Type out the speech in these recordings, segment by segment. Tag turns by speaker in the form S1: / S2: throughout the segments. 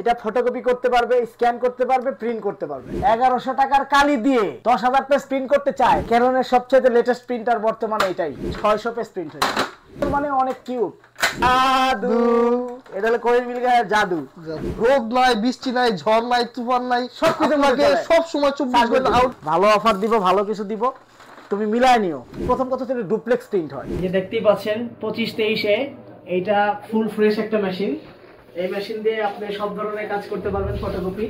S1: এটা ফটোকপি করতে পারবে, স্ক্যান করতে পারবে, প্রিন্ট করতে পারবে। 1100 টাকার কালি দিয়ে 10,000 পেজ প্রিন্ট করতে চায়। ক্যাননের সবচেয়ে লেটেস্ট প্রিন্টার বর্তমানে এটাই, 600 পেজ প্রিন্ট হয়েছে। মানে অনেক কিউট। জাদু, এটা হলো কোয়েল মিল গায়ের জাদু।
S2: রোদ নাই, বৃষ্টি নাই, ঝড় নাই, তুফান নাই, সবকিছু লাগে সব সময় 24 ঘন্টা আউট।
S1: ভালো অফার দিব, ভালো কিছু দিব, তুমি মিলায় নিও। প্রথম কথা হচ্ছে ডুপ্লেক্স প্রিন্ট হয়। যে দেখতেই পাচ্ছেন 25-23 এইটা ফুল ফ্রেশ একটা মেশিন। এই মেশিন দিয়ে আপনি সব ধরনের কাজ করতে পারবেন, ফটোকপি।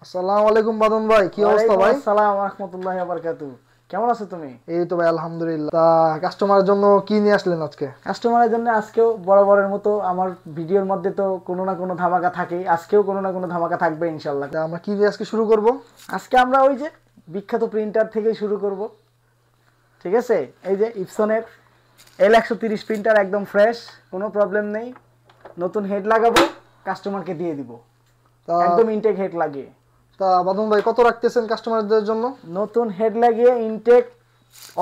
S2: আসসালামু আলাইকুম বাদন ভাই, কি অবস্থা ভাই?
S1: আসসালামু আলাইকুম ওয়া রাহমাতুল্লাহি ওয়া বারাকাতুহু। কেমন আছো তুমি?
S2: এই তো ভাই আলহামদুলিল্লাহ। তা কাস্টমারের জন্য কি নিয়ে আসলেন আজকে?
S1: কাস্টমারের জন্য আজকেও বরাবরের মতো আমার ভিডিওর মধ্যে তো কোনো না কোনো ধামাকা থাকেই, আজকেও কোনো না কোনো ধামাকা থাকবে ইনশাআল্লাহ।
S2: তা আমরা কি দিয়ে আজকে শুরু করব?
S1: আজকে আমরা ওই যে বিখ্যাত প্রিন্টার থেকে শুরু করব, ঠিক আছে? এই যে ইপসনের L130 প্রিন্টার, একদম ফ্রেশ, কোনো প্রবলেম নেই। নতুন হেড লাগাবো, কাস্টমারকে দিয়ে দিব, একদম ইনটেক হেড লাগিয়ে।
S2: তা বাদন ভাই কত রাখতেছেন কাস্টমারদের জন্য?
S1: নতুন হেড লাগিয়ে ইনটেক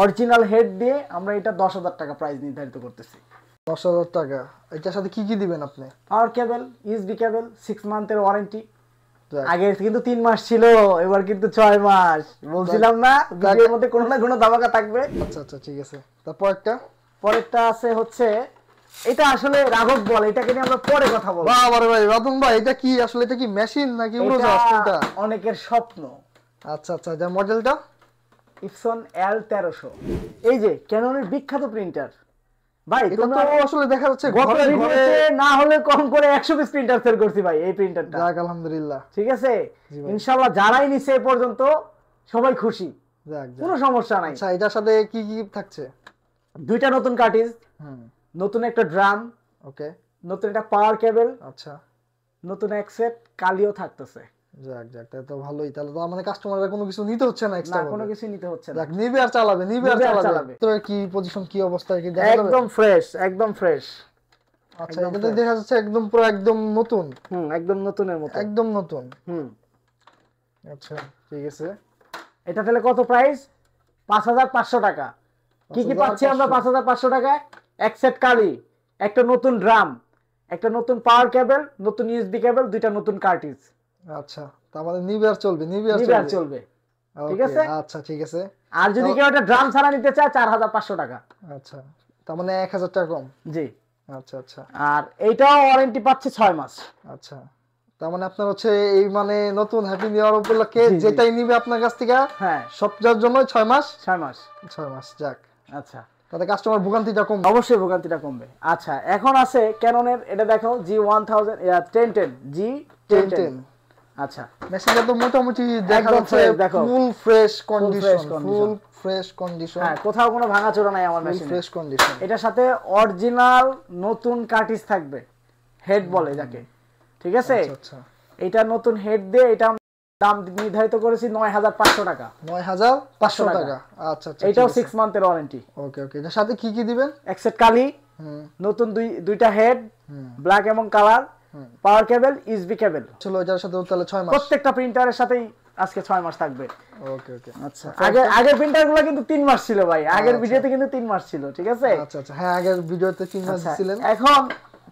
S1: অরিজিনাল হেড দিয়ে আমরা এটা 10,000 টাকা প্রাইস নির্ধারিত করতেছি।
S2: 10,000 টাকা। এটার সাথে কি কি দিবেন আপনি?
S1: পাওয়ার কেবল, ইউএসবি কেবল, 6 মান্থের ওয়ারেন্টি। আগে কিন্তু 3 মাস ছিল, এবার কিন্তু 6 মাস। বলছিলাম না ভিডিওর মধ্যে কোনো না কোনো ধামাকা থাকবে।
S2: আচ্ছা আচ্ছা, ঠিক আছে। তারপর
S1: পরেরটা আছে হচ্ছে এটা আসলে রাঘব বল, এটাকে নিয়ে আমরা পরে কথা বলবো।
S2: বাবা ভাই বাদন ভাই, এটা কি আসলে, এটা কি মেশিন নাকি উড়োজাহাজ?
S1: এটা অনেকের স্বপ্ন।
S2: আচ্ছা আচ্ছা, যার মডেলটা
S1: ইপসন L1300। এই যে ক্যাননের বিখ্যাত প্রিন্টার ভাই।
S2: এটা তো আসলে দেখা যাচ্ছে
S1: ঘরে ঘরে না হলে কম করে 100 পিস প্রিন্টার সেল করছি ভাই এই প্রিন্টারটা।
S2: যাক আলহামদুলিল্লাহ,
S1: ঠিক আছে, ইনশাআল্লাহ যারাই নিছে এ পর্যন্ত সবাই খুশি,
S2: যাক
S1: কোনো সমস্যা নাই।
S2: আচ্ছা, এটার সাথে কি কি থাকছে?
S1: দুইটা নতুন কার্টিজ, নতুন একটা ড্রাম,
S2: ওকে,
S1: নতুন একটা পাওয়ার কেবল,
S2: আচ্ছা,
S1: নতুন এক সেট কালিও থাকতেছে।
S2: যাক যাক, তাহলে তো ভালোই। তাহলে তো আমাদের কাস্টমাররা কোনো কিছু নিতে হচ্ছে না, এক্সট্রা
S1: কোনো কিছু নিতে হচ্ছে না।
S2: যাক, নিবে আর চালাবে, নিবে আর চালাবে। তো কি পজিশন, কি অবস্থা, কি দেখা যাবে?
S1: একদম ফ্রেশ, একদম ফ্রেশ।
S2: আচ্ছা, এটা দেখা যাচ্ছে একদম পুরো একদম নতুন।
S1: একদম নতুনের মতো,
S2: একদম নতুন। আচ্ছা, ঠিক আছে।
S1: এটা তাহলে কত প্রাইস? 5,500 টাকা। কি কি পাচ্ছি আমরা 5,500 টাকায়? এক সেট কালি, একটা নতুন ড্রাম, একটা নতুন পাওয়ার কেবল, নতুন ইউএসবি কেবল, দুইটা নতুন কার্টিজ।
S2: আচ্ছা, তার মানে নিবে আর চলবে, নিবে আর
S1: চলবে। ঠিক আছে,
S2: আচ্ছা ঠিক আছে।
S1: আর যদি কেউ একটা ড্রাম ছাড়া নিতে চায় 4,500 টাকা।
S2: আচ্ছা, তার মানে 1,000 টাকা কম।
S1: জি।
S2: আচ্ছা আচ্ছা।
S1: আর এইটাও ওয়ারেন্টি পাচ্ছে 6 মাস।
S2: আচ্ছা, তার মানে আপনার হচ্ছে এই মানে নতুন হ্যাপি নিউ ইয়ার উপলক্ষে যেটাই নিবে আপনার কাছ থেকে, হ্যাঁ, সবটার জন্য 6 মাস।
S1: 6 মাস,
S2: 6 মাস। যাক,
S1: আচ্ছা,
S2: তাতে কাস্টমার ভোগান্তিটা কম,
S1: অবশ্যই ভোগান্তিটা কমবে। আচ্ছা, এখন আছে ক্যাননের, এটা দেখো G1010 G1010। আচ্ছা,
S2: মেশিনটা তো মোটামুটি দেখা যাচ্ছে full fresh condition, full fresh condition.
S1: হ্যাঁ, কোথাও কোনো ভাঙাচোরা নাই আমার মেশিনে,
S2: ফ্রেশ কন্ডিশন।
S1: এটার সাথে অরিজিনাল নতুন কার্টিজ থাকবে, হেড বলে যাকে, ঠিক আছে?
S2: আচ্ছা,
S1: এটা নতুন হেড দিয়ে এটা দাম নির্ধারিত করেছি 9,500 টাকা।
S2: 9,500 টাকা। আচ্ছা আচ্ছা,
S1: এটাও 6 মান্থের ওয়ারেন্টি।
S2: ওকে ওকে। এর সাথে কি কি দিবেন?
S1: এক সেট কালি, নতুন দুইটা হেড, ব্ল্যাক এবং কালার, পাওয়ার কেবল, ইউএসবি কেবল।
S2: চলো, এটার সাথে তাহলে 6 মাস।
S1: প্রত্যেকটা প্রিন্টারের সাথেই আজকে 6 মাস থাকবে।
S2: ওকে ওকে।
S1: আচ্ছা, আগের প্রিন্টারগুলো কিন্তু 3 মাস ছিল ভাই, আগের ভিডিওতে কিন্তু 3 মাস ছিল, ঠিক আছে?
S2: আচ্ছা আচ্ছা, হ্যাঁ, আগের ভিডিওতে 3 মাস ছিলেন।
S1: এখন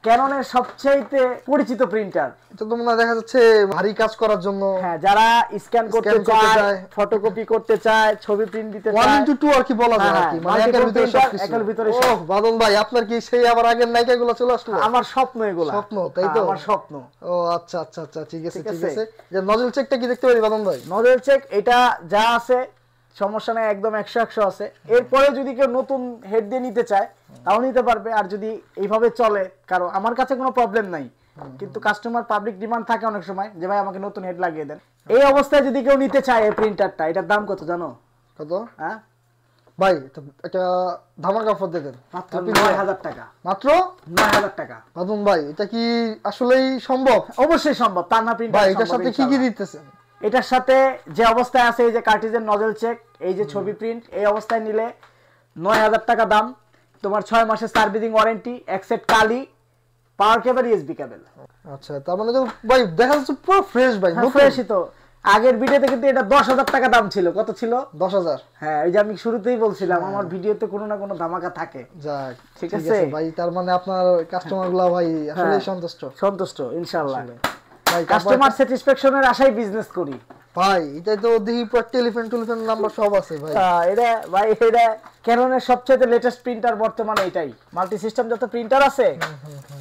S1: ক্যাননের সবচেয়ে পরিচিত প্রিন্টার,
S2: এটা তো মনে দেখা যাচ্ছে ভারী কাজ করার জন্য,
S1: হ্যাঁ, যারা স্ক্যান করতে চায়, ফটোকপি করতে চায়, ছবি প্রিন্ট দিতে চায়,
S2: 1 into 2 আর কি বলা যায় আর কি, মানে একের ভিতরে সবকিছু।
S1: একের ভিতরে
S2: ওহ বাদন ভাই, আপনার কি সেই আবার আগের নায়িকাগুলো চলে আসলো?
S1: আমার স্বপ্ন এগুলো,
S2: স্বপ্ন, তাই তো?
S1: আমার স্বপ্ন।
S2: ও আচ্ছা আচ্ছা আচ্ছা, ঠিক আছে ঠিক আছে। যে নজল চেকটা কি দেখতে পারি বাদন ভাই?
S1: নজল চেক এটা যা আছে সমস্যা নাই, একদম 100 আছে। এরপরে যদি কেউ নতুন হেড দিয়ে নিতে চায় তাও নিতে পারবে, আর যদি এইভাবে চলে, কারণ আমার কাছে কোনো প্রবলেম নাই, কিন্তু কাস্টমার পাবলিক ডিমান্ড থাকে অনেক সময় যে ভাই আমাকে নতুন হেড লাগিয়ে দেন। এই অবস্থায় যদি কেউ নিতে চায় এই প্রিন্টারটা, এটার দাম কত জানো?
S2: কত?
S1: হ্যাঁ
S2: ভাই, একটা ধামাকা অফার দেন।
S1: মাত্র 9,000 টাকা।
S2: মাত্র
S1: 9,000 টাকা।
S2: বাদন ভাই, এটা কি আসলেই সম্ভব?
S1: অবশ্যই সম্ভব। তান্না প্রিন্টার
S2: ভাই, এটার সাথে কি কি দিতেছেন?
S1: এটার সাথে যে অবস্থায় আছে, এই যে কার্টিজের নজল চেক, এই যে ছবি প্রিন্ট, এই অবস্থায় নিলে 9,000 টাকা দাম। তোমার 6 মাসের সার্ভিসিং ওয়ারেন্টি, এক সেট কালি, পাওয়ার কেবল, ইউএসবি কেবল।
S2: আচ্ছা, তার মানে তো ভাই দেখা যাচ্ছে পুরো ফ্রেশ ভাই,
S1: ফ্রেশই তো। আগের ভিডিওতে কিন্তু এটা 10,000 টাকা দাম ছিল। কত ছিল?
S2: 10,000।
S1: হ্যাঁ, এই যে আমি শুরুতেই বলছিলাম আমার ভিডিওতে কোনো না কোনো ধামাকা থাকে।
S2: যাক,
S1: ঠিক আছে
S2: ভাই, তার মানে আপনার কাস্টমারগুলো ভাই আসলে
S1: সন্তুষ্ট ইনশাআল্লাহ। ভাই কাস্টমার স্যাটিসফ্যাকশনের আশায় বিজনেস করি
S2: ভাই। এটা তো দেখি পুরো টেলিফোন নাম্বার সব আছে ভাই।
S1: এটা ভাই, এটা ক্যাননের সবচেয়ে লেটেস্ট প্রিন্টার বর্তমানে এটাই। মাল্টি সিস্টেম যত প্রিন্টার আছে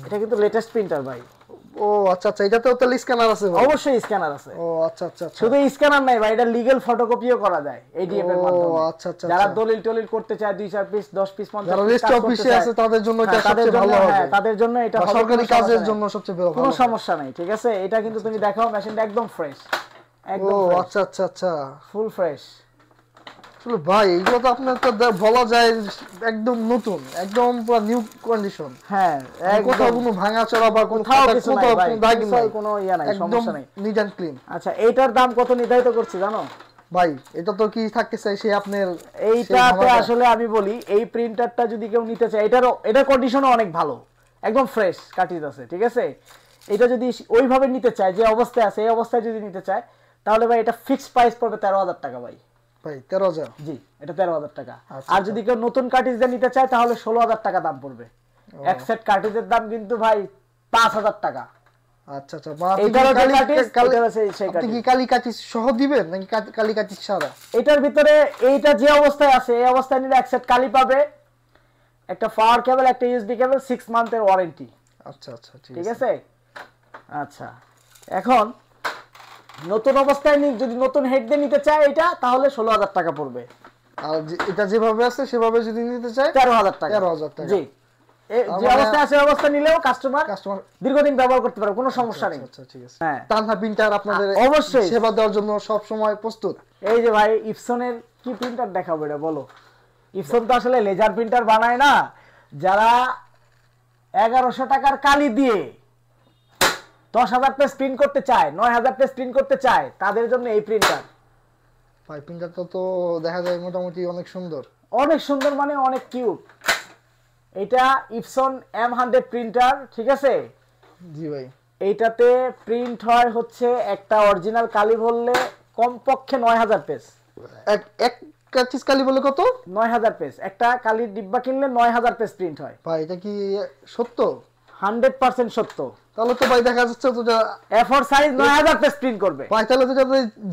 S1: এটা কিন্তু লেটেস্ট প্রিন্টার ভাই।
S2: ও আচ্ছা আচ্ছা, এটাতেও তো স্ক্যানার আছে ভাই?
S1: অবশ্যই স্ক্যানার আছে।
S2: ও আচ্ছা আচ্ছা,
S1: শুধু স্ক্যানার নাই ভাই, এটা লিগ্যাল ফটোকপিও করা যায় এডিএফ এর মাধ্যমে।
S2: ও আচ্ছা আচ্ছা,
S1: যারা দলিল টলিল করতে চায় 2-4 পিস 10 পিস 50
S2: যারা রেজিস্ট্রি অফিসে আছে তাদের জন্য এটা সবচেয়ে ভালো হবে।
S1: হ্যাঁ, তাদের জন্য এটা
S2: সরকারি কাজের জন্য সবচেয়ে ভালো।
S1: কোনো সমস্যা নাই, ঠিক আছে। এটা কিন্তু তুমি দেখাও, মেশিনটা একদম ফ্রেশ, একদম।
S2: ও আচ্ছা আচ্ছা আচ্ছা,
S1: ফুল ফ্রেশ।
S2: চলো ভাই, এগুলো তো আপনার তো বলা যায় একদম নতুন, একদম পুরো নিউ কন্ডিশন।
S1: হ্যাঁ,
S2: কোথাও কোনো ভাঙাচোরা বা
S1: কোথাও কোনো ইয়া নাই, সমস্যা নাই,
S2: নিট এন্ড ক্লিন।
S1: আচ্ছা, এইটার দাম কত নির্ধারিত করছি জানো
S2: ভাই? এটা তো কি থাকতে চাই সে আপনার
S1: এইটাতে আসলে আমি বলি, এই প্রিন্টারটা যদি কেউ নিতে চায়, এটার কন্ডিশনও অনেক ভালো, একদম ফ্রেশ কাটিজ আছে, ঠিক আছে। এটা যদি ওইভাবে নিতে চায়, যে অবস্থায় আছে এই অবস্থায় যদি নিতে চায়, তাহলে ভাই এটা ফিক্সড প্রাইস পড়বে 13,000 টাকা ভাই।
S2: ভাই 13,000?
S1: জি, এটা 13,000 টাকা। আর যদি কেউ নতুন কার্টিজ দিয়ে নিতে চায় তাহলে 16,000 টাকা দাম পড়বে। এক সেট কার্টিজের দাম কিন্তু ভাই 5,000 টাকা।
S2: আচ্ছা আচ্ছা, আপনি কি কালি কার্টিজ সহ দিবেন নাকি কালি কার্টিজ ছাড়া?
S1: এটার ভিতরে এইটা যে অবস্থায় আছে এই অবস্থায় নিলে এক সেট কালি পাবে, একটা পাওয়ার কেবল, একটা ইউএসবি কেবল, 6 মান্থের ওয়ারেন্টি।
S2: আচ্ছা আচ্ছা,
S1: ঠিক আছে। আচ্ছা, এখন নতুন অবস্থায় যদি নতুন হেড দিয়ে নিতে চায় এটা, তাহলে 16,000 টাকা পড়বে।
S2: আর এটা যেভাবে আছে সেভাবে যদি নিতে চায়
S1: 13,000 টাকা।
S2: 13,000 টাকা।
S1: জি, যে অবস্থায় আছে অবস্থা নিলেও কাস্টমার দীর্ঘদিন ব্যবহার করতে পারবে, কোনো সমস্যা নেই।
S2: আচ্ছা ঠিক আছে।
S1: হ্যাঁ,
S2: তানহা প্রিন্টার আপনাদের
S1: অবশ্যই
S2: সেবা দেওয়ার জন্য সব সময় প্রস্তুত।
S1: এই যে ভাই, ইপসনের কি প্রিন্টার দেখাবো এটা বলো? ইপসন তো আসলে লেজার প্রিন্টার বানায় না। যারা 1100 টাকার কালি দিয়ে 10,000 পেজ প্রিন্ট করতে চায়, 9,000 পেজ প্রিন্ট করতে চায়, তাদের জন্য এই প্রিন্টার।
S2: ভাই প্রিন্টারটা তো দেখা যায় মোটামুটি অনেক সুন্দর।
S1: অনেক সুন্দর মানে অনেক কিউট। এটা ইপসন M100 প্রিন্টার, ঠিক আছে।
S2: জি ভাই।
S1: এইটাতে প্রিন্ট হয় হচ্ছে একটা অরিজিনাল কালি বললে কমপক্ষে 9,000 পেজ।
S2: এক কার্টিজ কালি বলে কত?
S1: 9,000 পেজ। একটা কালির ডিব্বা কিনলে 9,000 পেজ প্রিন্ট হয়।
S2: ভাই এটা কি সত্য?
S1: 100% সত্য।
S2: তাহলে তো ভাই দেখা যাচ্ছে তো
S1: A4 সাইজ 9,000 পেজ প্রিন্ট করবে।
S2: ভাই তাহলে তো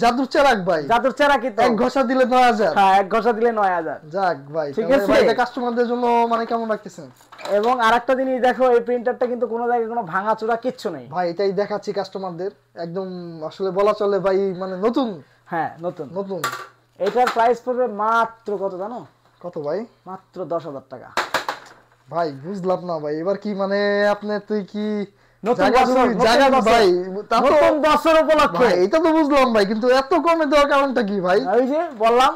S2: জাদুর চেরাক ভাই।
S1: জাদুর চেরাক কি তো?
S2: এক ঘষা দিলে 9,000।
S1: হ্যাঁ, এক ঘষা দিলে 9,000।
S2: যাক ভাই,
S1: ঠিক
S2: তাহলে
S1: আছে
S2: ভাই এটা কাস্টমারদের জন্য মানে কেমন রাখতেছেন?
S1: এবং আরেকটা জিনিস দেখো, এই প্রিন্টারটা কিন্তু কোনো জায়গায় কোনো ভাঙাচোরা কিচ্ছু নেই
S2: ভাই। এটাই দেখাচ্ছি কাস্টমারদের, একদম আসলে বলা চলে ভাই মানে নতুন।
S1: হ্যাঁ, নতুন
S2: নতুন।
S1: এটার প্রাইস পড়বে মাত্র কত জানো?
S2: কত ভাই?
S1: মাত্র 10,000 টাকা।
S2: ভাই বুঝলাম না ভাই, এবার কি মানে আপনি তুই কি
S1: নতুন
S2: ভাই
S1: নতুন বছর উপলক্ষে?
S2: এটা তো বুঝলাম ভাই, কিন্তু এত কমে দেওয়ার কারণটা কি ভাই?
S1: ওই যে বললাম,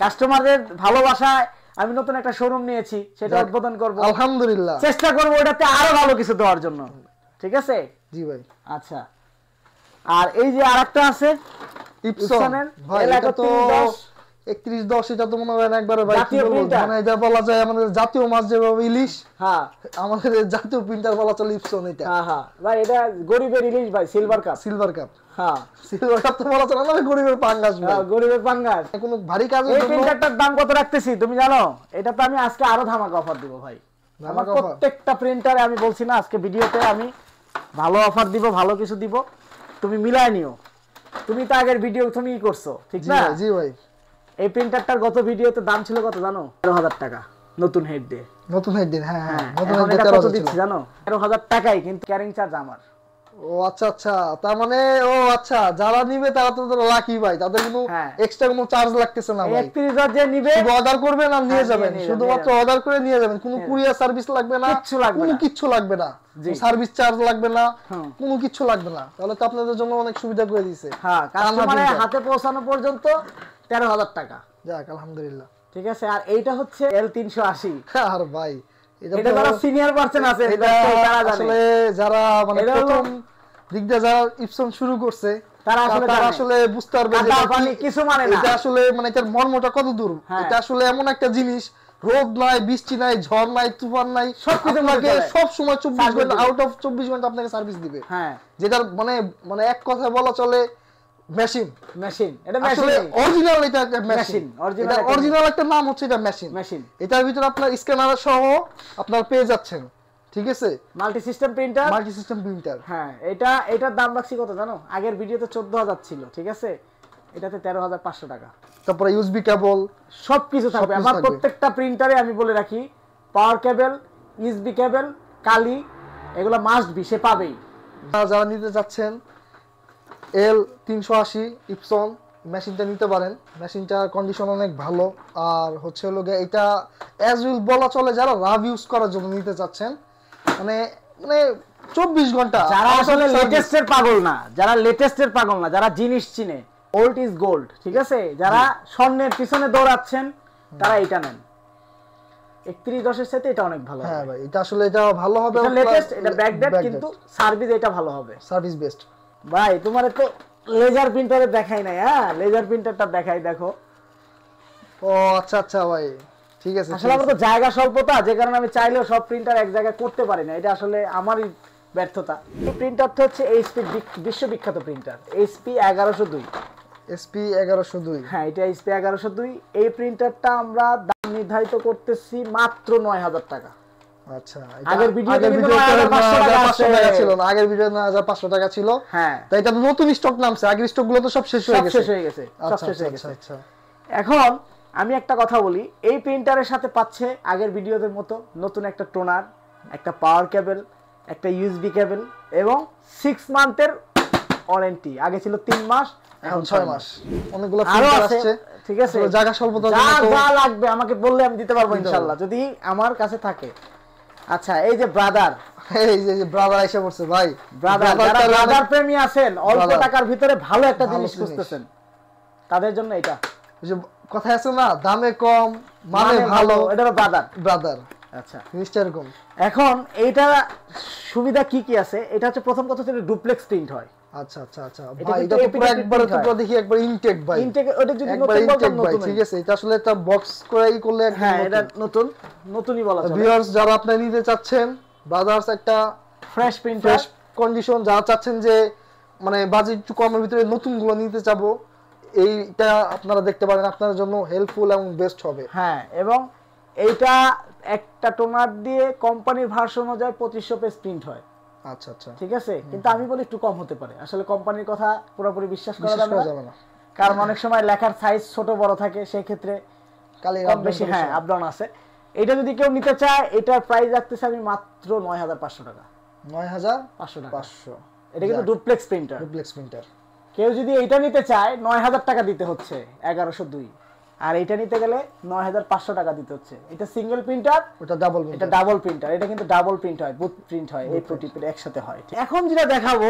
S1: কাস্টমারদের ভালোবাসায় আমি নতুন একটা শোরুম নিয়েছি, সেটা উদ্বোধন করব।
S2: আলহামদুলিল্লাহ,
S1: চেষ্টা করব ওটাতে আরো ভালো কিছু দেওয়ার জন্য, ঠিক আছে।
S2: জি ভাই।
S1: আচ্ছা, আর এই যে আরেকটা আছে
S2: ইপসনের ভাই, এটা তো 3110, এটা তো মনে হয় একবারে ভাই কি বলবো, মানে এটা বলা যায় আমাদের জাতীয় মাছ যেভাবে ইলিশ। হ্যাঁ, আমাদের জাতীয় প্রিন্টার বলা চলে ইপসন এটা।
S1: হ্যাঁ হ্যাঁ ভাই, এটা গরিবের ইলিশ ভাই, সিলভার কাপ।
S2: সিলভার কাপ,
S1: হ্যাঁ,
S2: সিলভার কাপ তো বলা চলে না, গরিবের পাঙ্গাস ভাই।
S1: হ্যাঁ, গরিবের পাঙ্গাস।
S2: কোনো ভারী কাজের
S1: এই
S2: জন্য
S1: প্রিন্টারটার দাম কত রাখতেছি তুমি জানো? এটা তো আমি আজকে আরো ধামাকা অফার দিব ভাই। আমার প্রত্যেকটা প্রিন্টারে আমি বলছি না, আজকে ভিডিওতে আমি ভালো অফার দিব, ভালো কিছু দিব, তুমি মিলায় নিও। তুমি তো আগের ভিডিও তুমিই করছো, ঠিক না?
S2: জি ভাই।
S1: এই প্রিন্টারটার গত ভিডিওতে দাম ছিল কত জানো? 13,000 টাকা নতুন হেড দিয়ে।
S2: নতুন হেড দিয়ে, হ্যাঁ হ্যাঁ, নতুন
S1: হেড দিয়ে
S2: 13,000
S1: দিচ্ছি জানো? 13,000 টাকাই, কিন্তু ক্যারিং চার্জ আমার।
S2: ও আচ্ছা আচ্ছা, তার মানে ও আচ্ছা, যারা নিবে তারা তো লাকি ভাই, তাদের কোনো এক্সট্রা কোনো চার্জ লাগতেছে না ভাই।
S1: 31,000 যে নিবে
S2: শুধু অর্ডার করবেন আর নিয়ে যাবেন, শুধুমাত্র অর্ডার করে নিয়ে যাবেন, কোনো কুরিয়ার সার্ভিস লাগবে না, কোনো কিচ্ছু লাগবে না, সার্ভিস চার্জ লাগবে না, কোনো কিচ্ছু লাগবে না। তাহলে তো আপনাদের জন্য অনেক সুবিধা করে দিয়েছে।
S1: হ্যাঁ, কাস্টমারের হাতে পৌঁছানো পর্যন্ত 13,000 টাকা।
S2: যাক আলহামদুলিল্লাহ,
S1: ঠিক আছে। আর এইটা হচ্ছে L380।
S2: আর ভাই
S1: এটা যারা সিনিয়র পারসন আছে তারা জানে,
S2: আসলে যারা মানে প্রথম দিক দিয়ে যারা ইপসন শুরু করছে তারা আসলে বুঝতে পারবে যে
S1: কিছু মানে না,
S2: এটা আসলে মানে এটার মর্মটা কত দূর। এটা আসলে এমন একটা জিনিস, রোদ নাই, বৃষ্টি নাই, ঝড় নাই, তুফান নাই, সবকিছু আপনাকে সব সময় 24 ঘন্টা আউট অফ 24 ঘন্টা আপনাকে সার্ভিস দিবে।
S1: হ্যাঁ,
S2: যেটার মানে মানে এক কথায় বলা চলে মেশিন
S1: এটা মেশিন
S2: অরিজিনাল, এটা একটা মেশিন, অরিজিনাল একটা নাম হচ্ছে এটা মেশিন। এটার ভিতরে আপনার স্ক্যানার সহ আপনার পেয়ে যাচ্ছেন, ঠিক আছে,
S1: মাল্টি সিস্টেম প্রিন্টার। হ্যাঁ, এটার দাম রাখছি কত জানো? আগের ভিডিওতে 14000 ছিল, ঠিক আছে, এটাতে 13500 টাকা।
S2: তারপরে ইউএসবি কেবল
S1: সবকিছু থাকবে। আমার প্রত্যেকটা প্রিন্টারে আমি বলে রাখি পাওয়ার কেবল, ইউএসবি কেবল, কালি, এগুলো মাস্ট বি, সে পাবেই।
S2: যারা নিতে যাচ্ছেন L380 ইপসন মেশিনটা নিতে পারেন। মেশিনটার কন্ডিশন অনেক ভালো। আর হচ্ছে হলো গিয়ে এটা অ্যাজ উইল বলা চলে, যারা রাভ ইউজ করার জন্য নিতে চাচ্ছেন, মানে 24 ঘন্টা,
S1: যারা আসলে লেটেস্টের পাগল না, যারা জিনিস চিনে, ওল্ড ইজ গোল্ড, ঠিক আছে, যারা স্বর্ণের পিছনে দৌড়াচ্ছেন তারা এটা নেন। 3110 এর সাথে এটা অনেক ভালো।
S2: হ্যাঁ ভাই, এটা আসলে এটা ভালো হবে,
S1: এটা লেটেস্ট, এটা ব্যাকডেট, কিন্তু সার্ভিস এটা ভালো হবে,
S2: সার্ভিস বেস্ট।
S1: ভাই তোমারে তো লেজার প্রিন্টারে দেখাই নাই। হ্যাঁ, লেজার প্রিন্টারটা দেখাই, দেখো।
S2: ও আচ্ছা ভাই, ঠিক আছে।
S1: আসলে আমার তো জায়গা স্বল্পতা, যে কারণে আমি চাইলেও সব প্রিন্টার এক জায়গায় করতে পারি না, এটা আসলে আমারই ব্যর্থতা। এই প্রিন্টারটা হচ্ছে এইচপি বিশ্ববিখ্যাত প্রিন্টার, এইচপি 1102। হ্যাঁ, এটা এইচপি 1102। এই প্রিন্টারটা আমরা দাম নির্ধারিত করতেছি মাত্র 9000 টাকা।
S2: আচ্ছা,
S1: আগের ভিডিওতে 9500 টাকা ছিল
S2: না, আগের ভিডিও 9500 টাকা ছিল।
S1: হ্যাঁ,
S2: তাই এটা নতুন স্টক নামছে, আগের স্টক গুলো তো সব শেষ হয়ে গেছে।
S1: আচ্ছা। এখন আমি একটা কথা বলি, এই প্রিন্টারের সাথে পাচ্ছে আগের ভিডিওদের মতো নতুন একটা টোনার, একটা পাওয়ার কেবল, একটা ইউএসবি কেবল এবং 6 মান্থের ওয়ারেন্টি। আগে ছিল 3 মাস,
S2: এখন 6 মাস। অনেকগুলো প্রিন্টার আসছে,
S1: ঠিক আছে।
S2: জায়গা স্বল্পতার
S1: জন্য যা লাগবে আমাকে বললে আমি দিতে পারবো ইনশাআল্লাহ, যদি আমার কাছে থাকে। আচ্ছা, এই যে ব্রাদার
S2: এসে পড়ছে ভাই।
S1: ব্রাদার প্রেমী আছেন, অল্প টাকার ভিতরে ভালো একটা জিনিস খুঁজতেছেন, তাদের জন্য এটা।
S2: যে কথা আছে না, দামে কম মানে ভালো,
S1: এটা ব্রাদার।
S2: আচ্ছা, জিনিসটা এরকম।
S1: এখন এইটা সুবিধা কি কি আছে? এটা হচ্ছে প্রথম কথা হচ্ছে ডুপ্লেক্স প্রিন্ট হয়।
S2: আচ্ছা ভাই, এটা তো পুরো একবারে টুকরা দেখি, একবার ইনটেক ভাই,
S1: ওটা যদি নতুন
S2: ভাই, ঠিক আছে। এটা আসলে একটা বক্স করেই করলে একদম।
S1: হ্যাঁ, এটা নতুনই বলা চলে।
S2: ভিউয়ার্স যারা আপনি নিতে চাচ্ছেন, ব্রাদার্স একটা
S1: ফ্রেশ প্রিন্টার,
S2: ফ্রেশ কন্ডিশন, যারা চাচ্ছেন যে মানে বাজেট একটু কমের ভিতরে নতুনগুলো নিতে চাবো, এইটা আপনারা দেখতে পারেন, আপনাদের জন্য হেল্পফুল এবং বেস্ট হবে।
S1: হ্যাঁ, এবং এইটা একটা টোনার দিয়ে কোম্পানির ভার্সন অনুযায়ী 2500 পেজ প্রিন্ট হয়।
S2: আচ্ছা,
S1: ঠিক আছে, কিন্তু আমি বলি একটু কম হতে পারে। আসলে কোম্পানির কথা পুরোপুরি বিশ্বাস করা যাবে না, কারণ অনেক সময় লেখার সাইজ ছোট বড় থাকে, সেই ক্ষেত্রে কম বেশি আপ ডাউন আছে। এটা যদি কেউ নিতে চায়, এটার প্রাইস রাখতেছে আমি মাত্র 9500 টাকা।
S2: 9500 টাকা।
S1: এটা কিন্তু ডুপ্লেক্স প্রিন্টার। কেউ যদি এইটা নিতে চায় 9000 টাকা দিতে হচ্ছে 1102, আর এটা নিতে গেলে 9500 টাকা দিতে হচ্ছে। এটা সিঙ্গেল প্রিন্টার,
S2: ওটা ডাবল প্রিন্টার।
S1: এটা ডাবল প্রিন্টার। এটা কিন্তু ডাবল প্রিন্ট হয়, বুথ প্রিন্ট হয়, এই প্রোটিপের একসাথে হয়। এখন যেটা দেখাবো,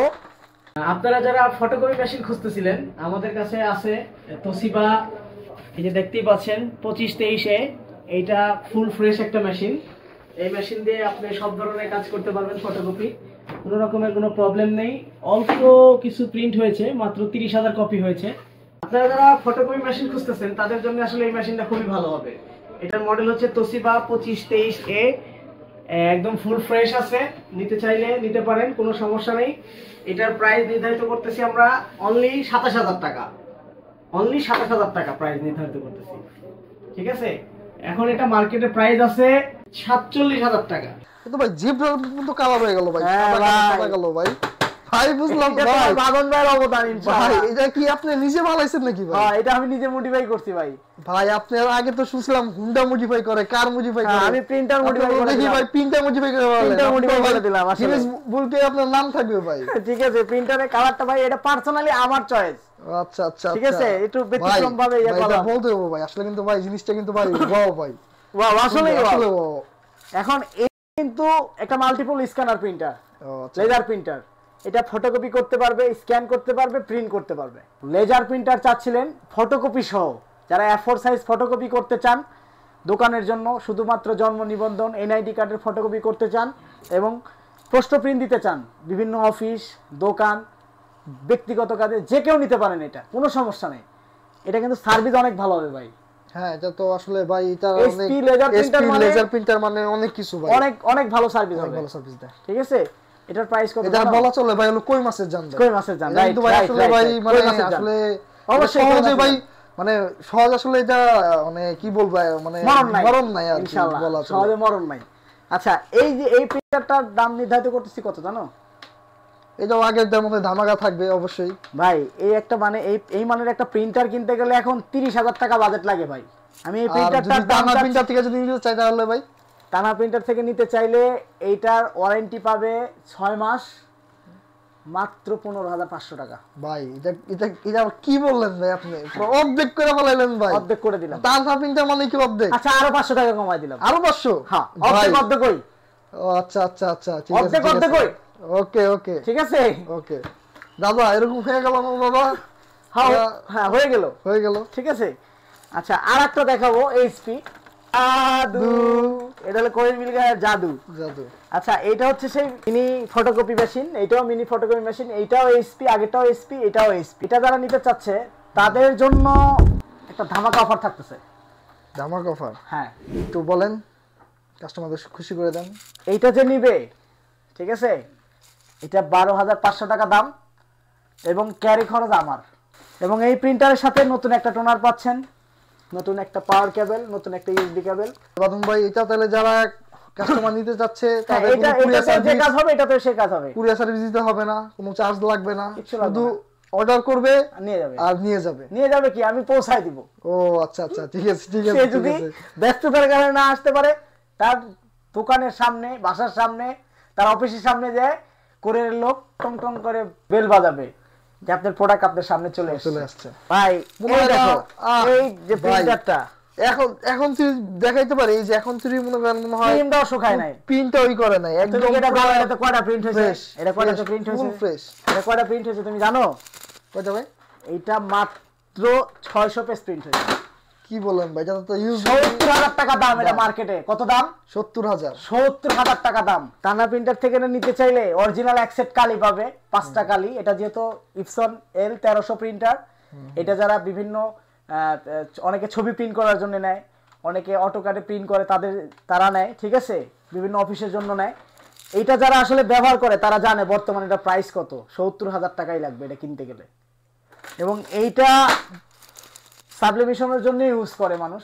S1: আপনারা যারা ফটোকপি মেশিন খুঁজতেছিলেন, আমাদের কাছে আছে তোশিবা, এই যে দেখতেই পাচ্ছেন 2523 এইটা ফুল ফ্রেশ একটা মেশিন। এই মেশিন দিয়ে আপনি সব ধরনের কাজ করতে পারবেন ফটোকপি, কোনো রকমের কোনো প্রবলেম নেই। অল্প কিছু প্রিন্ট হয়েছে, মাত্র 30,000 কপি হয়েছে। আপনারা যারা ফটোকপি মেশিন খুঁজতেছেন তাদের জন্য আসলে এই মেশিনটা খুবই ভালো হবে। এটার মডেল হচ্ছে তোশিবা 2523A, একদম ফুল ফ্রেশ আছে, নিতে চাইলে নিতে পারেন, কোনো সমস্যা নেই। এটার প্রাইস নির্ধারিত করতেছি আমরা অনলি 27000 টাকা, অনলি 27000 টাকা প্রাইস নির্ধারিত করতেছি, ঠিক আছে। এখন এটা মার্কেটে প্রাইস আছে 47000 টাকা।
S2: কিন্তু ভাই জিব্রার মতো কালার হয়ে গেল ভাই, সাদা গেল ভাই। ভাই বুঝলাম ভাই,
S1: বাদন ভাইয়ের অবদান ইনশাআল্লাহ।
S2: ভাই এটা কি আপনি নিজে বানাইছেন নাকি ভাই?
S1: হ্যাঁ, এটা আমি নিজে মডিফাই করছি ভাই।
S2: ভাই আপনি আগে তো শুনছিলাম হুন্ডা মডিফাই করে, কার মডিফাই করে,
S1: আমি প্রিন্টার মডিফাই করে
S2: দেখি ভাই, প্রিন্টার মডিফাই করে,
S1: প্রিন্টার মডিফাই করে দিলাম। আসলে
S2: বলতে আপনার নাম থাকবে ভাই।
S1: ঠিক আছে, প্রিন্টারের কালারটা ভাই এটা পার্সোনালি আমার চয়েস।
S2: আচ্ছা,
S1: ঠিক আছে, একটু ব্যতিক্রম ভাবে ইয়া করা
S2: বলতে হবে ভাই। আসলে কিন্তু ভাই জিনিসটা কিন্তু ভাই ওয়াও ভাই,
S1: ওয়াও, আসলে ওয়াও। এখন এই কিন্তু একটা multiple scanner printer, laser printer. এটা ফটোকপি করতে পারবে, স্ক্যান করতে পারবে, প্রিন্ট করতে পারবে। লেজার প্রিন্টার চাচ্ছিলেন ফটোকপি সহ, যারা A4 সাইজ ফটোকপি করতে চান দোকানের জন্য, শুধুমাত্র জন্ম নিবন্ধন, এনআইডি কার্ডের ফটোকপি করতে চান এবং পোস্ট প্রিন্ট দিতে চান, বিভিন্ন অফিস, দোকান, ব্যক্তিগত কাজে যে কেউ নিতে পারেন, এটা কোনো সমস্যা নেই। এটা কিন্তু সার্ভিস অনেক ভালো হবে ভাই।
S2: হ্যাঁ, এটা তো আসলে ভাই এটা
S1: অনেক লেজার প্রিন্টার
S2: মানে অনেক কিছু ভাই,
S1: অনেক ভালো সার্ভিস হবে,
S2: ভালো সার্ভিস দেয়,
S1: ঠিক আছে। এটার প্রাইস কত
S2: এটা বলা চলে ভাই হলো কই মাছের জান ভাই।
S1: কই মাছের জান, রাইট
S2: কিন্তু ভাই আসলে ভাই মানে আসলে
S1: অবশ্যই
S2: সহজে ভাই মানে সহজ আসলে এটা মানে কি বলবো মানে মরণ নাই আর
S1: ইনশাআল্লাহ
S2: বলা চলে
S1: সহজে মরণ নাই। আচ্ছা এই যে এই প্রিন্টারটার দাম নির্ধারিত করতেছি কত জানো?
S2: এটাও আগের দাম মধ্যে ধামাকা থাকবে অবশ্যই
S1: ভাই। এই একটা মানে এই মানের একটা প্রিন্টার কিনতে গেলে এখন 30,000 টাকা বাজেট লাগে ভাই। আমি এই প্রিন্টারটার দাম
S2: প্রিন্টার থেকে যদি নিতে চাই তাহলে ভাই
S1: টানা প্রিন্টার থেকে নিতে চাইলে এইটার ওয়ারেন্টি পাবে 6 মাস, মাত্র 15,500 টাকা।
S2: ভাই এটা এটা এটা কি বললেন ভাই আপনি? অর্ধেক করে বলাইলেন ভাই।
S1: অর্ধেক করে দিলাম।
S2: টানা প্রিন্টার মানে কি অর্ধেক?
S1: আচ্ছা আরো 500 টাকা কমাই দিলাম।
S2: আরো 500?
S1: হ্যাঁ অর্ধেক অর্ধেক কই।
S2: ও আচ্ছা আচ্ছা আচ্ছা ঠিক আছে
S1: অর্ধেক অর্ধেক কই।
S2: ওকে ওকে
S1: ঠিক আছে
S2: ওকে দাদা এরকম হয়ে গেল না দাদা?
S1: হ্যাঁ হয়ে গেল
S2: হয়ে গেল
S1: ঠিক আছে। আচ্ছা আরেকটা দেখাবো এইচপি জাদু। এটা হলো কোয়েল মিলগার জাদু
S2: জাদু।
S1: আচ্ছা এটা হচ্ছে সেই মিনি ফটোকপি মেশিন, এটাও মিনি ফটোকপি মেশিন, এইটাও এইচপি, আগেরটাও এইচপি, এটাও এইচপি। এটা যারা নিতে চাচ্ছে তাদের জন্য একটা ধামাকা অফার থাকতেছে।
S2: ধামাকা অফার?
S1: হ্যাঁ
S2: একটু বলেন, কাস্টমারদের খুশি করে দেন।
S1: এইটা যে নিবে ঠিক আছে, এটা 12,500 টাকা দাম এবং ক্যারি খরচ আমার। এবং এই প্রিন্টারের সাথে নতুন একটা টোনার পাচ্ছেন, নতুন একটা পাওয়ার কেবল, নতুন একটা ইউএসবি কেবল।
S2: বাদন ভাই এটা তাহলে যারা কাস্টমার নিতে যাচ্ছে তাদের
S1: এটা যে কাজ হবে এটাতে সে কাজ হবে।
S2: কুরিয়ার সার্ভিস দিতে হবে না, কোনো চার্জ লাগবে না, শুধু
S1: না।
S2: অর্ডার করবে
S1: নিয়ে যাবে
S2: আর নিয়ে যাবে।
S1: নিয়ে যাবে কি আমি পৌঁছায় দিব।
S2: ও আচ্ছা আচ্ছা ঠিক আছে ঠিক আছে।
S1: সে যদি ব্যস্ততার কারণে না আসতে পারে তার দোকানের সামনে, বাসার সামনে, তার অফিসের সামনে যায় কোরিয়ারের লোক টং টং করে বেল বাজাবে যে আপনার প্রোডাক্ট আপনার সামনে চলে আসছে। ভাই এই দেখো এই যে প্রিন্টারটা
S2: এখন তুই দেখাইতে পারে এই যে এখন তুই মনে করেন মনে হয়
S1: প্রিন্টও শুকায় নাই,
S2: প্রিন্টটা ওই করে নাই একদম।
S1: এটা দাও, এটা তো কয়টা প্রিন্ট হয়েছে, এটা কয়টা প্রিন্ট হয়েছে,
S2: ফুল ফ্রেশ।
S1: এটা কয়টা প্রিন্ট হয়েছে তুমি জানো?
S2: কয়টা ভাই?
S1: এইটা মাত্র 600 পেজ প্রিন্ট হয়েছে।
S2: কি বলেন ভাই? এটা তো ইউজ
S1: 70,000 টাকা দাম। এটা মার্কেটে কত দাম?
S2: 70,000।
S1: 70,000 টাকা দাম। টানা প্রিন্টার থেকে নিতে চাইলে অরিজিনাল অ্যাকসেপ্ট কালি পাবে, 5টা কালি। এটা যেহেতু ইপসন L1300 প্রিন্টার, এটা যারা বিভিন্ন অনেকে ছবি প্রিন্ট করার জন্য নেয়, অনেকে অটোক্যাডে প্রিন্ট করে তারা নেয়, ঠিক আছে, বিভিন্ন অফিসের জন্য নেয়। এইটা যারা আসলে ব্যবহার করে তারা জানে বর্তমানে এটা প্রাইস কত। 70,000 টাকাই লাগবে এটা কিনতে গেলে। এবং এইটা সাবলিমেশনের জন্য ইউজ করে মানুষ,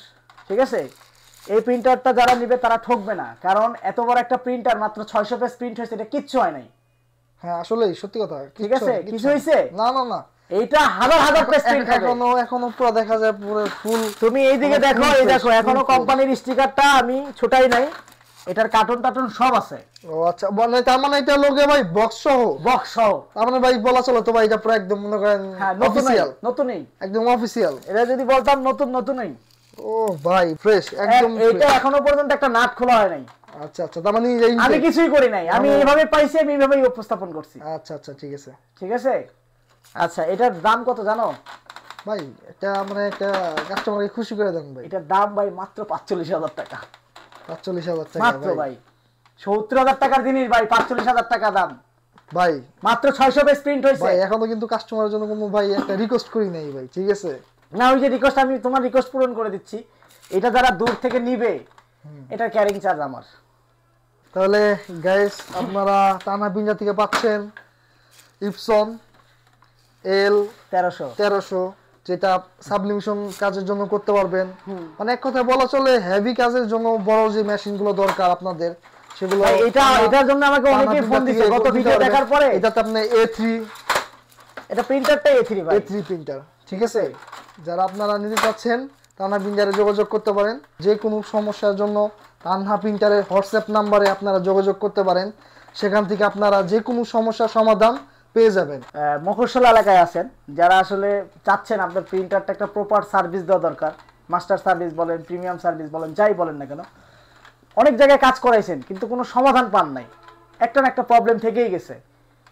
S1: ঠিক আছে। এই প্রিন্টারটা যারা নিবে তারা ঠকবে না, কারণ এত বড় একটা প্রিন্টার মাত্র 600 পেজ প্রিন্ট হয়েছে, এটা কিচ্ছু হয় নাই।
S2: হ্যাঁ আসলে সত্যি কথা।
S1: ঠিক আছে কিছু হইছে?
S2: না না না,
S1: এইটা হাজার হাজার পেজ প্রিন্ট হবে।
S2: এখনো পুরো দেখা যায় পুরো ফুল।
S1: তুমি এইদিকে দেখো, এই দেখো এখনো কোম্পানির স্টিকারটা আমি ছুটাই নাই, এটার কার্টুন টার্টুন সব আছে।
S2: ও আচ্ছা, মানে তার মানে এটা লোকে ভাই বক্স সহ তার মানে ভাই বলা চলে তো ভাই এটা পুরো একদম মনে করেন অফিশিয়াল।
S1: নতুনই
S2: একদম অফিশিয়াল।
S1: এটা যদি বলতাম নতুনই।
S2: ও ভাই ফ্রেশ একদম।
S1: এটা এখনো পর্যন্ত একটা নাট খোলা হয় নাই।
S2: আচ্ছা আচ্ছা, তার মানে
S1: আমি কিছুই করি নাই, আমি এইভাবে পাইছি, আমি এইভাবেই উপস্থাপন করছি।
S2: আচ্ছা আচ্ছা ঠিক আছে
S1: ঠিক আছে। আচ্ছা এটার দাম কত জানো
S2: ভাই? এটা মানে একটা কাস্টমারকে খুশি করে দেন ভাই।
S1: এটার দাম ভাই মাত্র 45,000 টাকা।
S2: 45,000 টাকা
S1: মাত্র ভাই। 70,000 টাকার জিনিস ভাই 45,000 টাকা দাম
S2: ভাই।
S1: মাত্র 600 পেজ প্রিন্ট হয়েছে
S2: ভাই। এখনো কিন্তু কাস্টমারের জন্য কোনো ভাই একটা রিকোয়েস্ট করি নাই ভাই, ঠিক আছে
S1: না? ওই যে রিকোয়েস্ট, আমি তোমার রিকোয়েস্ট পূরণ করে দিচ্ছি। এটা যারা দূর থেকে নিবে এটার ক্যারিং চার্জ আমার।
S2: তাহলে গাইস আপনারা টানা প্রিন্টার থেকে পাচ্ছেন ইপসন L1300, যেটা সাবলিমেশন কাজের জন্য করতে পারবেন। মানে এক কথায় বলা চলে হেভি কাজের জন্য বড় যে মেশিনগুলো দরকার আপনাদের সেগুলো
S1: এটার জন্য আমাকে অনেকেই ফোন দিয়েছে গত ভিডিও দেখার পরে।
S2: এটাতে আপনি A3,
S1: এটা প্রিন্টারটা A3 ভাই,
S2: A3 প্রিন্টার, ঠিক আছে। যারা আপনারা নিতে চাচ্ছেন টানা প্রিন্টারে যোগাযোগ করতে পারেন। যে কোনো সমস্যার জন্য টানা প্রিন্টারের হোয়াটসঅ্যাপ নাম্বারে আপনারা যোগাযোগ করতে পারেন, সেখান থেকে আপনারা যে কোনো সমস্যার সমাধান পেয়ে যাবেন।
S1: মফস্বল এলাকায় আছেন যারা আসলে চাচ্ছেন আপনার প্রিন্টারটা একটা প্রপার সার্ভিস দেওয়া দরকার, মাস্টার সার্ভিস বলেন, প্রিমিয়াম সার্ভিস বলেন, যাই বলেন না কেন, অনেক জায়গায় কাজ করাইছেন কিন্তু কোনো সমাধান পান নাই, একটা না একটা প্রবলেম থেকেই গেছে।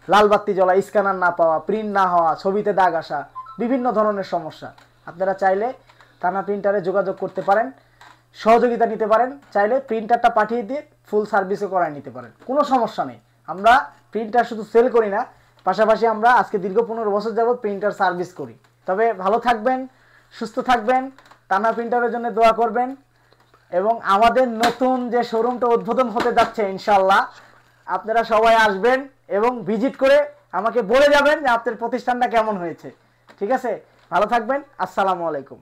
S1: লাল বাতি জ্বলা, স্ক্যানার না পাওয়া, প্রিন্ট না হওয়া, ছবিতে দাগ আসা, বিভিন্ন ধরনের সমস্যা। আপনারা চাইলে টানা প্রিন্টারে যোগাযোগ করতে পারেন, সহযোগিতা নিতে পারেন, চাইলে প্রিন্টারটা পাঠিয়ে দিয়ে ফুল সার্ভিসও করায় নিতে পারেন, কোনো সমস্যা নেই। আমরা প্রিন্টার শুধু সেল করি না, পাশাপাশি আমরা আজকে দীর্ঘ 15 বছর যাবত প্রিন্টার সার্ভিস করি। তবে ভালো থাকবেন, সুস্থ থাকবেন, টানা প্রিন্টারের জন্য দোয়া করবেন। এবং আমাদের নতুন যে শোরুমটা উদ্বোধন হতে যাচ্ছে ইনশাআল্লাহ, আপনারা সবাই আসবেন। এবং ভিজিট করে আমাকে বলে যাবেন যে আপনার প্রতিষ্ঠানটা কেমন হয়েছে। ঠিক আছে, ভালো থাকবেন, আসসালামু আলাইকুম।